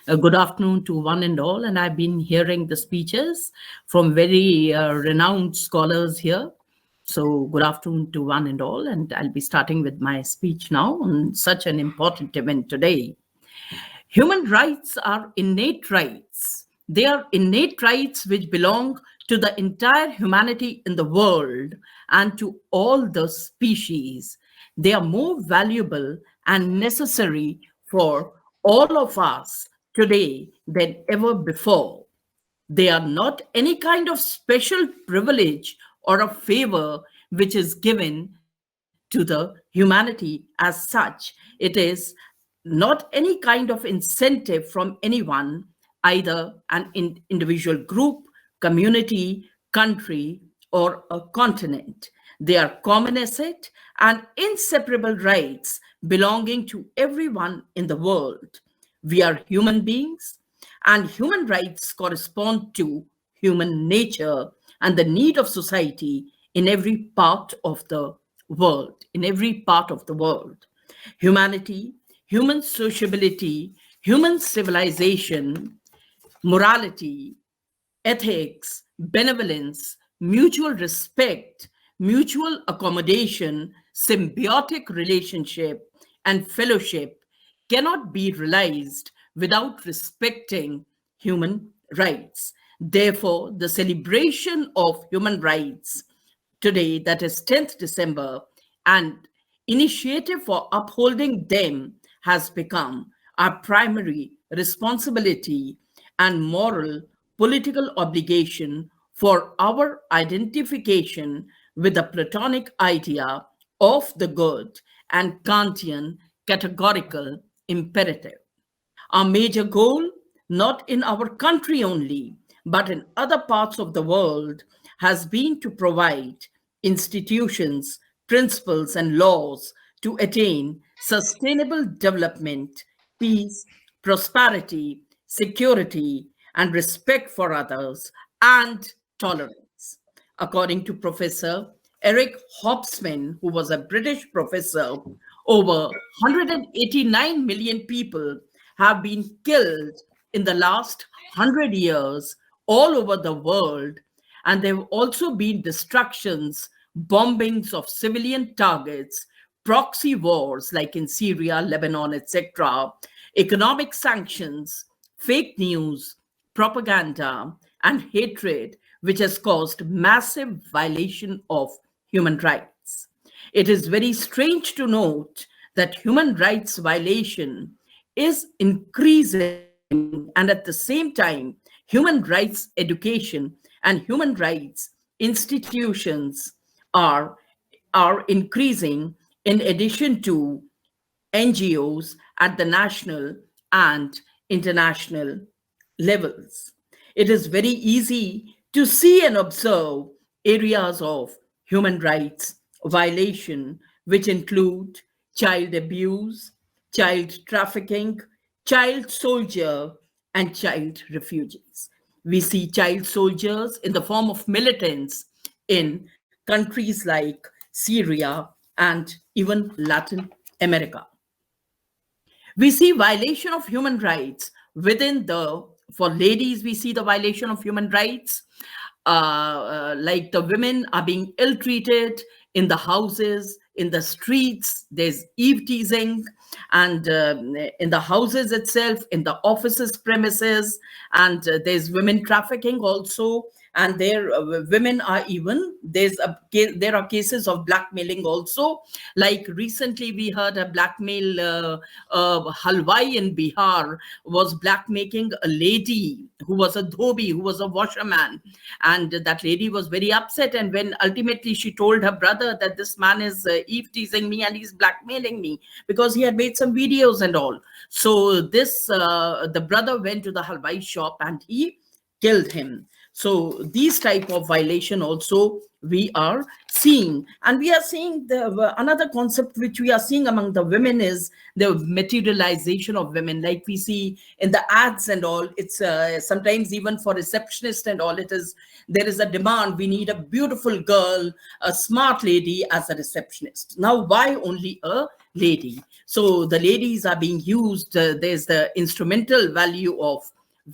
Good afternoon to one and all. And I've been hearing the speeches from very renowned scholars here. So good afternoon to one and all. And I'll be starting with my speech now on such an important event today. Human rights are innate rights. They are innate rights which belong to the entire humanity in the world and to all the species. They are more valuable and necessary for all of us today than ever before. They are not any kind of special privilege or a favor which is given to the humanity as such. It is not any kind of incentive from anyone, either an individual group, community, country, or a continent. They are common asset and inseparable rights belonging to everyone in the world. We are human beings, and human rights correspond to human nature and the need of society in every part of the world, in every part of the world. Humanity, human sociability, human civilization, morality, ethics, benevolence, mutual respect, mutual accommodation, symbiotic relationship, and fellowship cannot be realized without respecting human rights. Therefore, the celebration of human rights today, that is 10th December, and initiative for upholding them has become our primary responsibility and moral political obligation for our identification with the Platonic idea of the good and Kantian categorical imperative. Our major goal, not in our country only, but in other parts of the world, has been to provide institutions, principles, and laws to attain sustainable development, peace, prosperity, security, and respect for others, and tolerance. According to Professor Eric Hobsbawm, who was a British professor, over 189 million people have been killed in the last 100 years all over the world, and there have also been destructions, bombings of civilian targets, proxy wars like in Syria, Lebanon, etc., economic sanctions, fake news, propaganda, and hatred, which has caused massive violation of human rights. It is very strange to note that human rights violation is increasing, and at the same time, human rights education and human rights institutions are, are increasing in addition to NGOs at the national and international levels. It is very easy to see and observe areas of human rights violation, which include child abuse, child trafficking, child soldier, and child refugees. We see child soldiers in the form of militants in countries like Syria and even Latin America. We see violation of human rights within the, for ladies, we see the violation of human rights, like the women are being ill-treated in the houses, in the streets, there's eve teasing, and in the houses itself, in the offices premises, and there's women trafficking also, and there women are even, there are cases of blackmailing also. Like recently we heard a blackmail halwai in Bihar was blackmailing a lady who was a dhobi, who was a washerman, and that lady was very upset, and when ultimately she told her brother that this man is eve teasing me and he's blackmailing me because he had made some videos and all. So this the brother went to the halwai shop and he killed him. So these type of violation also we are seeing. And we are seeing another concept which we are seeing among the women is the materialization of women. Like we see in the ads and all, it's sometimes even for receptionist and all, there is a demand. We need a beautiful girl, a smart lady as a receptionist. Now, why only a lady. So the ladies are being used. There's the instrumental value of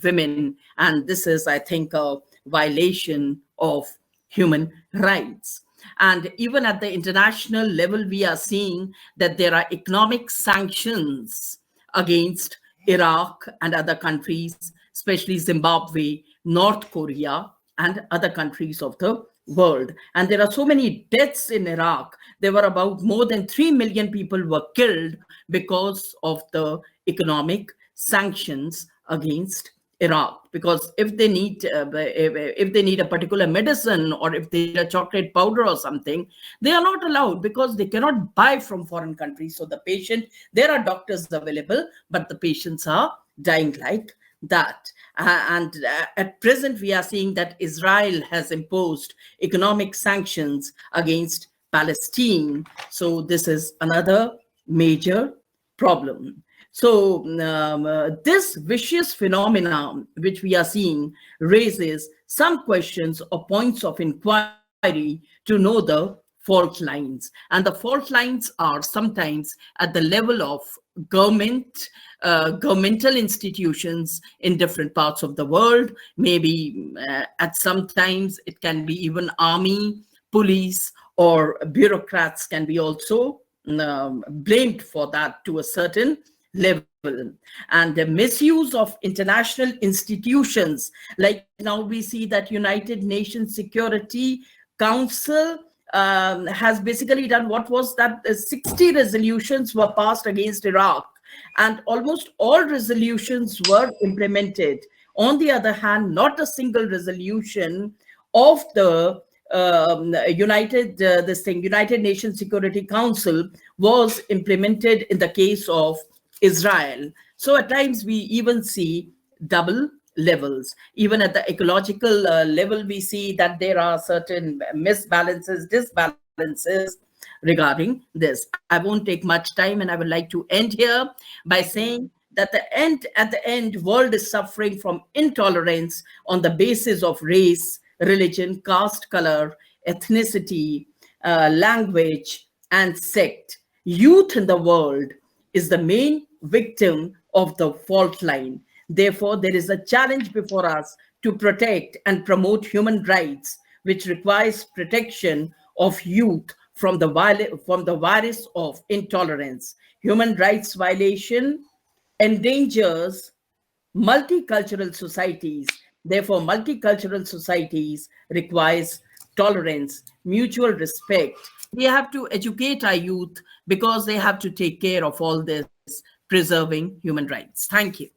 women, and this is, I think, a violation of human rights. And even at the international level, we are seeing that there are economic sanctions against Iraq and other countries, especially Zimbabwe, North Korea, and other countries of the world. And there are so many deaths in Iraq. There were about more than 3 million people were killed because of the economic sanctions against Iraq. Because if they need a particular medicine, or if they need a chocolate powder or something, they are not allowed, because they cannot buy from foreign countries. So the patient, there are doctors available, but the patients are dying like that. And at present, we are seeing that Israel has imposed economic sanctions against Palestine. So this is another major problem. So this vicious phenomenon which we are seeing raises some questions or points of inquiry to know the fault lines. And the fault lines are sometimes at the level of governmental institutions in different parts of the world. Maybe at some times it can be even army, police, or bureaucrats can be also blamed for that to a certain level. And the misuse of international institutions, like now we see that United Nations Security Council has basically done, what was that, 60 resolutions were passed against Iraq, and almost all resolutions were implemented. On the other hand, not a single resolution of the United Nations Security Council was implemented in the case of Israel. So at times we even see double levels. Even at the ecological level, we see that there are certain misbalances, disbalances regarding this. I won't take much time, and I would like to end here by saying that at the end, world is suffering from intolerance on the basis of race, religion, caste, color, ethnicity, language, and sect. Youth in the world is the main victim of the fault line. Therefore, there is a challenge before us to protect and promote human rights, which requires protection of youth from the virus of intolerance. Human rights violation endangers multicultural societies. Therefore, multicultural societies requires tolerance, mutual respect. We have to educate our youth, because they have to take care of all this, preserving human rights. Thank you.